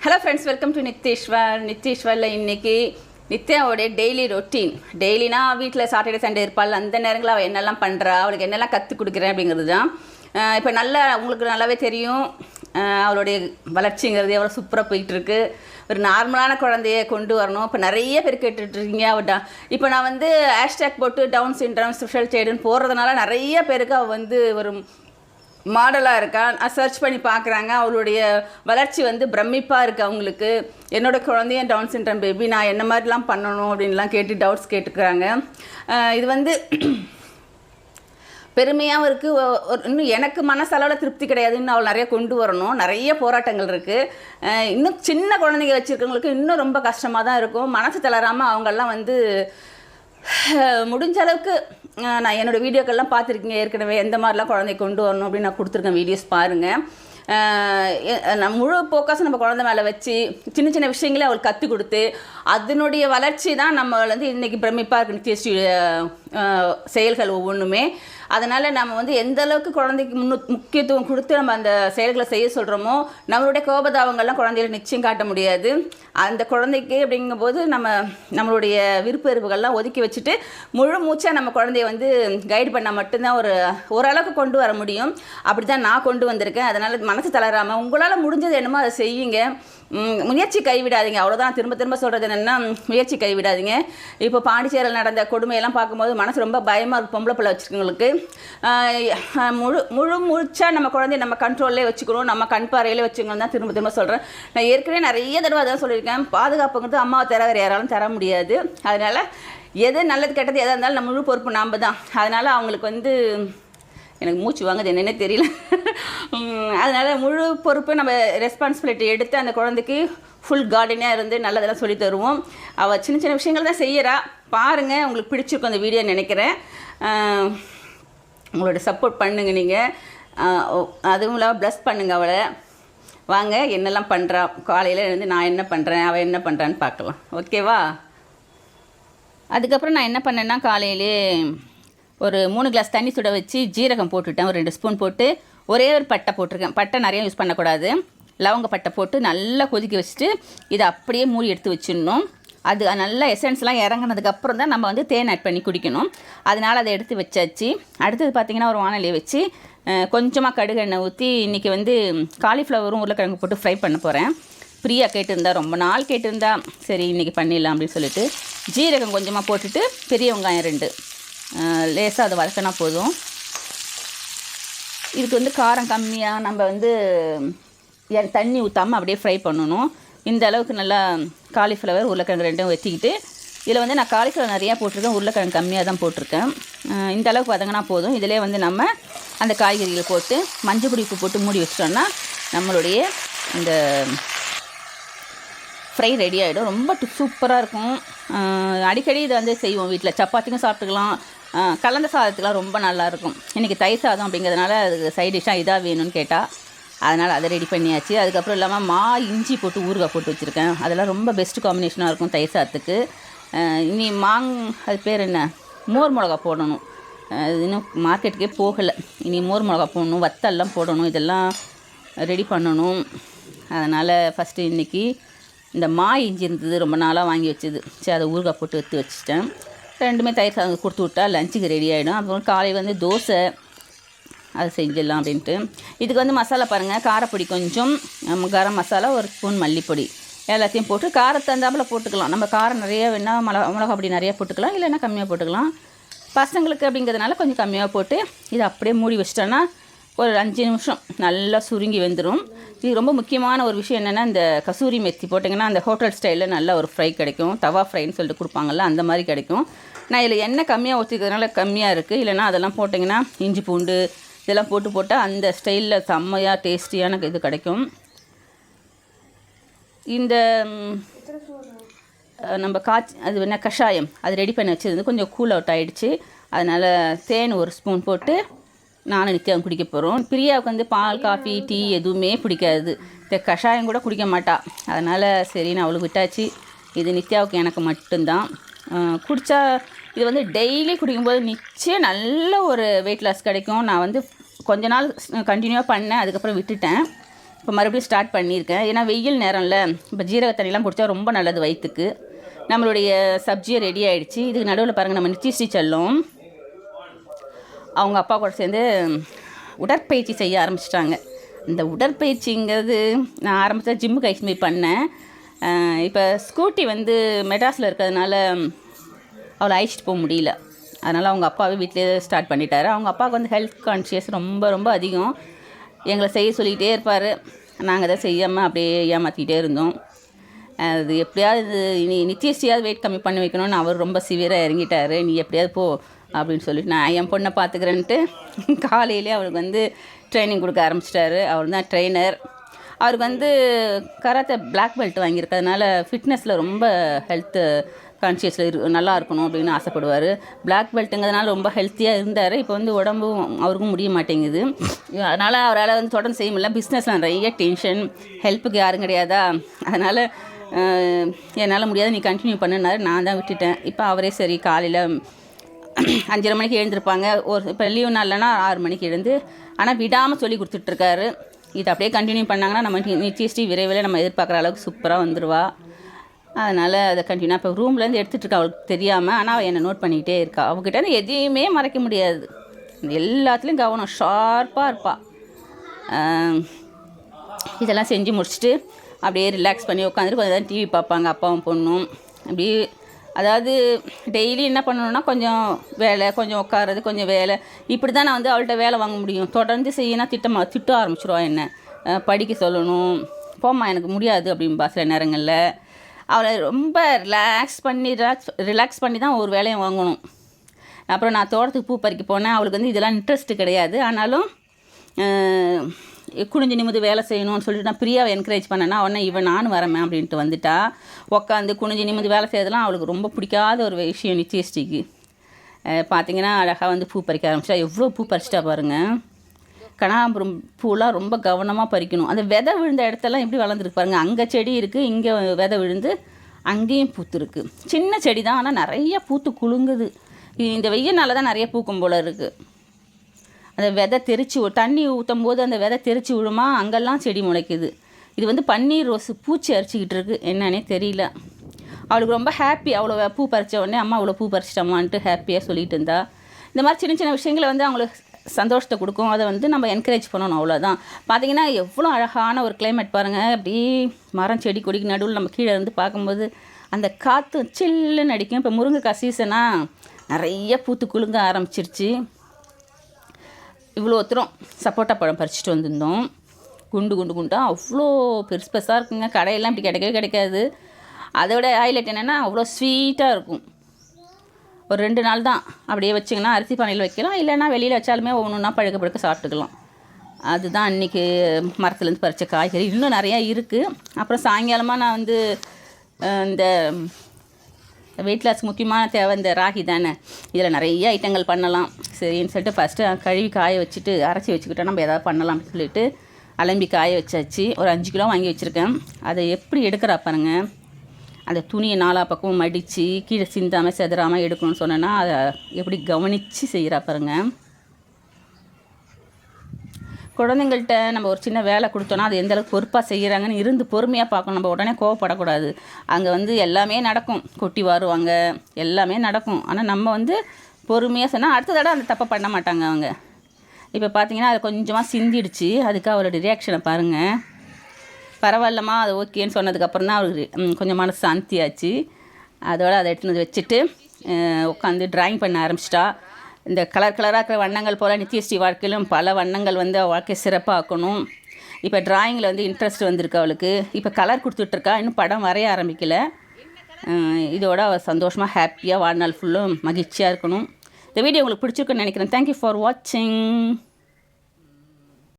Hello friends, welcome to நித்திஷ்வரில் இன்றைக்கி நித்யாவோடைய daily routine. டெய்லினா வீட்டில் Saturday Sunday இருப்பாள், அந்த நேரங்களில் அவள் என்னெல்லாம் பண்ணுறா, அவளுக்கு என்னெல்லாம் கற்றுக் கொடுக்குறேன் அப்படிங்கிறது தான். இப்போ நல்லா உங்களுக்கு நல்லாவே தெரியும் அவளுடைய வளர்ச்சிங்கிறது எவ்வளோ சூப்பராக போயிட்டுருக்கு. ஒரு நார்மலான குழந்தைய கொண்டு வரணும். இப்போ நிறைய பேர் கேட்டுட்ருக்கீங்க அவட்டா. இப்போ நான் வந்து ஹேஷ்டேக் போட்டு டவுன் சிண்ட்ரம் ஸ்பெஷல் சைல்டுன்னு போடுறதுனால நிறைய பேருக்கு அவள் வந்து ஒரு மாடலாக இருக்கா. சர்ச் பண்ணி பார்க்குறாங்க. அவளுடைய வளர்ச்சி வந்து பிரமிப்பாக இருக்குது அவங்களுக்கு. என்னோடய குழந்தையும் டவுன் சிண்ட்ரம் பேபி, நான் என்ன மாதிரிலாம் பண்ணணும் அப்படின்லாம் கேட்டு டவுட்ஸ் கேட்டுக்கிறாங்க. இது வந்து பெருமையாகவும் இருக்குது. இன்னும் எனக்கு மனசளவில் திருப்தி கிடையாது. இன்னும் அவள் நிறைய கொண்டு வரணும். நிறைய போராட்டங்கள் இருக்குது. இன்னும் சின்ன குழந்தைங்க வச்சுருக்கவங்களுக்கு இன்னும் ரொம்ப கஷ்டமாக தான் இருக்கும். மனசு தளராமல் அவங்கெல்லாம் வந்து முடிஞ்ச அளவுக்கு நான் என்னோடய வீடியோக்கள்லாம் பார்த்துருக்கீங்க ஏற்கனவே. எந்த மாதிரிலாம் குழந்தை கொண்டு வரணும் அப்படின்னு நான் கொடுத்துருக்கேன். வீடியோஸ் பாருங்கள். நம்ம முழு ஃபோக்கஸ் நம்ம குழந்தை மேலே வச்சு சின்ன சின்ன விஷயங்களே அவளுக்கு கற்றுக் கொடுத்து அதனுடைய வளர்ச்சி தான் நம்ம வந்து இன்றைக்கி பிரமிப்பாக இருக்குது நித்யஸ்ரீ செயல்கள் ஒவ்வொன்றுமே. அதனால் நம்ம வந்து எந்த அளவுக்கு குழந்தைக்கு முக்கியத்துவம் கொடுத்து நம்ம அந்த செயல்களை செய்ய சொல்கிறோமோ, நம்மளுடைய கோபதாபங்கள்லாம் குழந்தைகளுக்கு நிச்சயம் காட்ட முடியாது. அந்த குழந்தைக்கு அப்படிங்கும்போது நம்மளுடைய விருப்ப வெறுப்புகள்லாம் ஒதுக்கி வச்சுட்டு முழு மூச்சாக நம்ம குழந்தைய வந்து கைடு பண்ணால் மட்டும்தான் ஓரளவுக்கு கொண்டு வர முடியும். அப்படி தான் நான் கொண்டு வந்திருக்கேன். அதனால் மனசு தளராமல் உங்களால் முடிஞ்சது என்னமோ அதை செய்யுங்க. முயற்சி கைவிடாதீங்க. அவ்வளோதான். திரும்ப திரும்ப சொல்கிறது என்னென்னா, முயற்சி கைவிடாதீங்க. இப்போ பாண்டிச்சேரியில் நடந்த கொடுமையெல்லாம் பார்க்கும்போது மனசு ரொம்ப பயமாக இருக்கும். பொம்பளை பிள்ளை வச்சுருக்கவங்களுக்கு முழு மூச்சாக நம்ம குழந்தைய நம்ம கண்ட்ரோல்லே வச்சுக்கணும், நம்ம கண் பார்வையிலே வச்சுக்கணும் தான் திரும்ப திரும்ப சொல்கிறேன். நான் ஏற்கனவே நிறைய தடவை அதான் சொல்லியிருக்கேன். பாதுகாப்புங்கிறது அம்மாவை தர வேறு யாராலும் தர முடியாது. அதனால் எது நல்லது கெட்டது எதாக இருந்தாலும் நம்ம முழு பொறுப்பு நாம் தான். அதனால் அவங்களுக்கு வந்து எனக்கு மூச்சு வாங்குது என்னென்னே தெரியல. அதனால் முழு பொறுப்பு நம்ம ரெஸ்பான்சிபிலிட்டி எடுத்து அந்த குழந்தைக்கு ஃபுல் கார்டனியாக இருந்து நல்லதெல்லாம் சொல்லி தருவோம். அவள் சின்ன சின்ன விஷயங்கள் தான் செய்கிறா. பாருங்கள், உங்களுக்கு பிடிச்சிருக்கும் அந்த வீடியோ நினைக்கிறேன். உங்களோட சப்போர்ட் பண்ணுங்கள் நீங்கள். அதுவும் இல்லாமல் ப்ளஸ் பண்ணுங்கள் அவளை. வாங்க, என்னெல்லாம் பண்ணுறா, காலையில் இருந்து நான் என்ன பண்ணுறேன், அவள் என்ன பண்ணுறான்னு பார்க்கலாம். ஓகேவா? அதுக்கப்புறம் நான் என்ன பண்ணேன்னா, காலையிலே ஒரு 3 கிளாஸ் தண்ணி சுட வச்சு ஜீரகம் போட்டுவிட்டேன். ஒரு 2 ஸ்பூன் போட்டு ஒரே ஒரு பட்டை போட்டிருக்கேன். பட்டை நிறைய யூஸ் பண்ணக்கூடாது. லவங்க பட்டை போட்டு நல்லா கொதிக்க வச்சுட்டு இதை அப்படியே மூடி எடுத்து வச்சிடணும். அது நல்லா எசன்ஸ்லாம் இறங்கினதுக்கப்புறம் தான் நம்ம வந்து தேன் ஆட் பண்ணி குடிக்கணும். அதனால் அதை எடுத்து வச்சாச்சு. அடுத்தது பார்த்திங்கன்னா, ஒரு வானலியை வச்சு கொஞ்சமாக கடுகு எண்ணெய் ஊற்றி இன்றைக்கி வந்து காலிஃப்ளவரும் உருளைக்கிழங்கு போட்டு ஃப்ரை பண்ண போகிறேன். பிரியா கேட்டிருந்தா, ரொம்ப நாள் கேட்டிருந்தா, சரி இன்றைக்கி பண்ணிடலாம் அப்படின்னு சொல்லிட்டு ஜீரகம் கொஞ்சமாக போட்டுட்டு பெரிய வெங்காயம் 2 லேசாக அதை வதக்கினா போதும். இதுக்கு வந்து காரம் கம்மியாக நம்ம வந்து தண்ணி ஊற்றாமல் அப்படியே ஃப்ரை பண்ணணும். இந்த அளவுக்கு நல்லா காலிஃப்ளவர் உருளைக்கிழங்கு 2 வெட்டிக்கிட்டு, இதில் வந்து நான் காலிஃப்ளவர் நிறையா போட்டிருக்கேன், உருளைக்கிழங்கு கம்மியாக தான் போட்டிருக்கேன். இந்த அளவுக்கு வதங்கினா போதும். இதிலே வந்து நம்ம அந்த காய்கறிகளை போட்டு மஞ்சள் பொடி உப்பு போட்டு மூடி வச்சிட்டோம்னா நம்மளுடைய இந்த ஃப்ரை ரெடி ஆகிடும். ரொம்ப சூப்பராக இருக்கும். அடிக்கடி இதை வந்து செய்வோம் வீட்டில். சப்பாத்திக்கும் சாப்பிட்டுக்கலாம், கலந்த சாதத்துக்குலாம் ரொம்ப நல்லாயிருக்கும். இன்றைக்கி தயிர் சாதம் அப்படிங்கிறதுனால அதுக்கு சைட் டிஷ்ஷாக இதாக வேணும்னு கேட்டால், அதனால் அதை ரெடி பண்ணியாச்சு. அதுக்கப்புறம் இல்லாமல் இஞ்சி போட்டு ஊறுகாய் போட்டு வச்சுருக்கேன். அதெல்லாம் ரொம்ப பெஸ்ட்டு காம்பினேஷனாக இருக்கும் தயிர் சாதத்துக்கு. இனி அது பேர் என்ன, மோர் மிளகா போடணும். அது இன்னும் மார்க்கெட்டுக்கே போகலை. இனி மோர் மிளகா போடணும், வத்தல்லாம் போடணும், இதெல்லாம் ரெடி பண்ணணும். அதனால் ஃபஸ்ட்டு இன்றைக்கி இந்த இஞ்சி இருந்தது, ரொம்ப நாளாக வாங்கி வச்சுது. சரி, அதை ஊறுகாய் போட்டு எடுத்து வச்சுட்டேன். 2மே தயிர் சாதம் கொடுத்து விட்டா லஞ்சுக்கு ரெடி ஆகிடும். அப்புறம் காலையில் வந்து தோசை அது செஞ்சிடலாம் அப்படின்ட்டு. இதுக்கு வந்து மசாலா பாருங்கள், காரப்பொடி கொஞ்சம், கரம் மசாலா 1 ஸ்பூன், மல்லிப்பொடி எல்லாத்தையும் போட்டு காரத்தை தந்தாப்பில் போட்டுக்கலாம். நம்ம காரம் நிறைய வேணால் மிளகா பொடி நிறையா போட்டுக்கலாம், இல்லைன்னா கம்மியாக போட்டுக்கலாம். பசங்களுக்கு அப்படிங்கிறதுனால கொஞ்சம் கம்மியாக போட்டு இதை அப்படியே மூடி வச்சிட்டோன்னா ஒரு 5 நிமிஷம் நல்லா சுருங்கி வெந்துடும். இது ரொம்ப முக்கியமான ஒரு விஷயம் என்னென்னா, இந்த கசூரி மெத்தி போட்டிங்கன்னா அந்த ஹோட்டல் ஸ்டைலில் நல்ல ஒரு ஃப்ரை கிடைக்கும். தவா ஃப்ரைன்னு சொல்லிட்டு கொடுப்பாங்கள்ல, அந்த மாதிரி கிடைக்கும். நான் இதில் எண்ணெய் கம்மியாக ஊற்றிக்கிறதுனால கம்மியாக இருக்குது. இல்லைனா அதெல்லாம் போட்டிங்கன்னா இஞ்சி பூண்டு இதெல்லாம் போட்டால் அந்த ஸ்டைலில் செம்மையாக டேஸ்டியான இது கிடைக்கும். இந்த நம்ம அது என்ன கஷாயம் அது ரெடி பண்ணி வச்சுருந்து கொஞ்சம் கூல் அவுட் ஆகிடுச்சு. அதனால் தேன் 1 ஸ்பூன் போட்டு நானும் நித்யாவும் குடிக்க போகிறோம். பிரியாவுக்கு வந்து பால், காஃபி, டீ எதுவுமே பிடிக்காது. இந்த கஷாயம் கூட குடிக்க மாட்டா. அதனால் சரி நான் அவளுக்கு விட்டாச்சு. இது நித்யாவுக்கு எனக்கு மட்டும்தான். குடித்தா இது வந்து டெய்லி குடிக்கும்போது நிச்சயம் நல்ல ஒரு வெயிட் லாஸ் கிடைக்கும். நான் வந்து கொஞ்ச நாள் கண்டினியூவாக பண்ணேன், அதுக்கப்புறம் விட்டுட்டேன். இப்போ மறுபடியும் ஸ்டார்ட் பண்ணியிருக்கேன். ஏன்னா வெயில் நேரம்ல இப்போ ஜீரக தண்ணிலாம் குடித்தா ரொம்ப நல்லது வயிற்றுக்கு. நம்மளுடைய சப்ஜியை ரெடி ஆகிடுச்சு. இதுக்கு நடுவில் பாருங்கள், நம்ம நித்திஸ்ரீ செல்லம் அவங்க அப்பா கூட சேர்ந்து உடற்பயிற்சி செய்ய ஆரம்பிச்சிட்டாங்க. இந்த உடற்பயிற்சிங்கிறது நான் ஆரம்பத்தில் ஜிம்முக்கு ஐஸ் போய் பண்ணேன். இப்போ ஸ்கூட்டி வந்து மெட்ராஸில் இருக்கிறதுனால அவளை அழைச்சிட்டு போக முடியல. அதனால் அவங்க அப்பாவே வீட்டிலே ஸ்டார்ட் பண்ணிட்டாரு. அவங்க அப்பாவுக்கு வந்து ஹெல்த் கான்ஷியஸ் ரொம்ப ரொம்ப அதிகம். எங்களை செய்ய சொல்லிகிட்டே இருப்பார். நாங்கள் அதை செய்யாமல் அப்படியே ஏமாற்றிக்கிட்டே இருந்தோம். அது எப்படியாவது நித்தியஸ்ரீயாவது வெயிட் கம்மி பண்ணி வைக்கணும்னு அவர் ரொம்ப சிவியராக இறங்கிட்டார். நீ எப்படியாவது போ அப்படின்னு சொல்லிட்டு நான் என் பொண்ணை பார்த்துக்கிறேன்ட்டு காலையிலே அவருக்கு வந்து ட்ரைனிங் கொடுக்க ஆரம்பிச்சிட்டாரு. அவர் தான் ட்ரெயினர். அவருக்கு வந்து கராத்தே பிளாக் பெல்ட் வாங்கியிருக்கிறதுனால ஃபிட்னஸில் ரொம்ப ஹெல்த்து கான்ஷியஸில் நல்லா இருக்கணும் அப்படின்னு ஆசைப்படுவார். பிளாக் பெல்ட்டுங்கிறதுனால ரொம்ப ஹெல்த்தியாக இருந்தார். இப்போ வந்து உடம்பும் அவருக்கும் முடிய மாட்டேங்குது. அதனால் அவரால் வந்து தொடர்ந்து செய்ய முடியல. பிஸ்னஸில் நிறைய டென்ஷன், ஹெல்ப்புக்கு யாரும் கிடையாதா, அதனால் என்னால் முடியாது, நீ கண்டினியூ பண்ணுனாரு. நான் தான் விட்டுட்டேன். இப்போ அவரே சரி காலையில் 5:30 மணிக்கு எழுந்திருப்பாங்க. இப்போ லீவ் நாள்லனா 6 மணிக்கு எழுந்து, ஆனால் விடாமல் சொல்லி கொடுத்துட்ருக்காரு. இது அப்படியே கண்டினியூ பண்ணாங்கன்னா நம்ம நித்தியஸ்ரீ விரைவில் நம்ம எதிர்பார்க்குற அளவுக்கு சூப்பராக வந்துடுவா. அதனால் அதை கண்டினியூ இப்போ ரூம்லேருந்து எடுத்துகிட்டு இருக்கா, அவளுக்கு தெரியாமல். ஆனால் அவள் என்னை நோட் பண்ணிக்கிட்டே இருக்கா. அவகிட்ட எதையுமே மறைக்க முடியாது, எல்லாத்துலேயும் கவனம், ஷார்ப்பாக இருப்பாள். இதெல்லாம் செஞ்சு முடிச்சுட்டு அப்படியே ரிலாக்ஸ் பண்ணி உட்காந்துட்டு கொஞ்சம் தான் டிவி பார்ப்பாங்க அப்பாவும் பொண்ணும். அப்படி அதாவது டெய்லி என்ன பண்ணணுன்னா கொஞ்சம் வேலை, கொஞ்சம் உட்காறது, கொஞ்சம் வேலை. இப்படி தான் நான் வந்து அவள்கிட்ட வேலை வாங்க முடியும். தொடர்ந்து செய்யினா திட்ட ஆரம்பிச்சிடுவா. என்ன படிக்க சொல்லணும், போம்மா எனக்கு முடியாது அப்படின்பா சில நேரங்களில். அவளை ரொம்ப ரிலாக்ஸ் பண்ணி தான் ஒரு வேலையை வாங்கணும். அப்புறம் நான் தோட்டத்துக்கு பூ பறிக்க போனேன். அவளுக்கு வந்து இதெல்லாம் இன்ட்ரெஸ்ட்டு கிடையாது. ஆனாலும் குனிஞ்சு நிமிந்து வேலை செய்யணும்னு சொல்லிட்டு நான் பிரியாவை என்கரேஜ் பண்ணேன்னா உடனே இவன் நானும் வரேன் அப்படின்ட்டு வந்துட்டா. உட்காந்து குனிஞ்சு நிமிந்து வேலை செய்யறதுலாம் அவளுக்கு ரொம்ப பிடிக்காத ஒரு விஷயம். நித்தியஸ்ரீக்கு பார்த்திங்கன்னா அழகாக வந்து பூ பறிக்க ஆரம்பிச்சிட்டா. எவ்வளோ பூ பறிச்சிட்டா பாருங்கள். கனகாம்பரம் பூலாம் ரொம்ப கவனமாக பறிக்கணும். அந்த விதை விழுந்த இடத்தெல்லாம் எப்படி வளர்ந்துருக்கு பாருங்கள். அங்கே செடி இருக்குது, இங்கே விதை விழுந்து அங்கேயும் பூத்து இருக்குது. சின்ன செடி தான், ஆனால் நிறைய பூத்து குலுங்குது. இந்த வெயில்னால தான் நிறைய பூக்கும் போல் இருக்குது. அந்த விதை தெரிச்சு தண்ணி ஊற்றும் போது அந்த விதை தெரிச்சு விழுமா, அங்கெல்லாம் செடி முளைக்குது. இது வந்து பன்னீர் ரோஸு பூச்சி அரிச்சிக்கிட்டு இருக்குது, என்னன்னே தெரியல. அவளுக்கு ரொம்ப ஹாப்பி. அவ்வளோ பூ பறித்த உடனே அம்மா அவ்வளோ பூ பறிச்சிட்டம்மான்ட்டு ஹாப்பியாக சொல்லிட்டு இருந்தா. இந்த மாதிரி சின்ன சின்ன விஷயங்களை வந்து அவங்களுக்கு சந்தோஷத்தை கொடுக்கும். அதை வந்து நம்ம என்கரேஜ் பண்ணணும், அவ்வளோதான். பார்த்திங்கன்னா எவ்வளோ அழகான ஒரு கிளைமேட் பாருங்கள். அப்படி மரம் செடி கொடிக்கு நடுவில் நம்ம கீழே இருந்து பார்க்கும்போது அந்த காற்று சில்லுன்னு அடிக்கும். இப்போ முருங்கைக்காய் சீசனாக நிறைய பூத்து குலுங்க ஆரம்பிச்சிருச்சு. இவ்வளோ தூரம் சப்போட்டா பழம் பறிச்சுட்டு வந்திருந்தோம். குண்டாக அவ்வளோ பெருசாக இருக்குங்க. கடையெல்லாம் இப்படி கிடைக்கவே கிடைக்காது. அதோட ஹைலைட் என்னென்னா அவ்வளோ ஸ்வீட்டாக இருக்கும். ஒரு 2 நாள் தான் அப்படியே வச்சிங்கன்னா அரிசி பானையில் வைக்கலாம், இல்லைன்னா வெளியில் வச்சாலுமே ஒவ்வொன்றா பழுக்க சாப்பிட்டுக்கலாம். அதுதான் அன்றைக்கி மரத்துலேருந்து பறித்த காய்கறி. இன்னும் நிறையா இருக்குது. அப்புறம் சாயங்காலமாக நான் வந்து இந்த வெயிட் லாஸ்க்கு முக்கியமான தேவை இந்த ராகி தானே, இதில் நிறைய ஐட்டங்கள் பண்ணலாம். சரின்னு சொல்லிட்டு ஃபஸ்ட்டு கழுவி காய வச்சுட்டு அரைச்சி வச்சுக்கிட்டோம், நம்ம எதாவது பண்ணலாம் அப்படின்னு சொல்லிட்டு அலம்பி காய வச்சாச்சு. ஒரு 5 கிலோ வாங்கி வச்சுருக்கேன். அதை எப்படி எடுக்கிறா பாருங்க. அந்த துணியை 4 பக்கமும் மடித்து கீழே சிந்தாமல் செதறாமல் எடுக்கணும்னு சொன்னேன்னா அதை எப்படி கவனித்து செய்கிறா பாருங்க. குழந்தைங்கள்ட்ட நம்ம ஒரு சின்ன வேலை கொடுத்தோன்னா அது எந்தளவுக்கு பொறுப்பாக செய்கிறாங்கன்னு இருந்து பொறுமையாக பார்க்கணும். நம்ம உடனே கோவப்படக்கூடாது. அங்கே வந்து எல்லாமே நடக்கும், கொட்டி வருவாங்க, எல்லாமே நடக்கும். ஆனால் நம்ம வந்து பொறுமையாக சொன்னால் அடுத்த தடவை அந்த தப்பை பண்ண மாட்டாங்க அவங்க. இப்போ பார்த்தீங்கன்னா அது கொஞ்சமாக சிந்திடுச்சு. அதுக்கு அவரோட ரியாக்ஷனை பாருங்கள். பரவாயில்லம்மா அது ஓகேன்னு சொன்னதுக்கப்புறம் தான் அவருக்கு கொஞ்சம் மனசு சாந்தியாச்சு. அதோடு அதை எடுத்துன்னு வந்து வச்சுட்டு உட்காந்து ட்ராயிங் பண்ண ஆரம்பிச்சிட்டா. இந்த கலராக இருக்கிற வண்ணங்கள் போல் நித்தியஸ்ரீ வாழ்க்கையிலும் பல வண்ணங்கள் வந்து வாழ்க்கை சிறப்பாக்கணும். இப்போ ட்ராயிங்கில் வந்து இன்ட்ரெஸ்ட் வந்திருக்கு அவளுக்கு. இப்போ கலர் கொடுத்துட்ருக்கா, இன்னும் படம் வரைய ஆரம்பிக்கலை. இதோட அவள் சந்தோஷமாக ஹாப்பியாக வாழ்நாள் ஃபுல்லும் மகிழ்ச்சியாக இருக்கணும். இந்த வீடியோ உங்களுக்கு பிடிச்சிருக்குன்னு நினைக்கிறேன். தேங்க்யூ ஃபார் வாட்சிங்.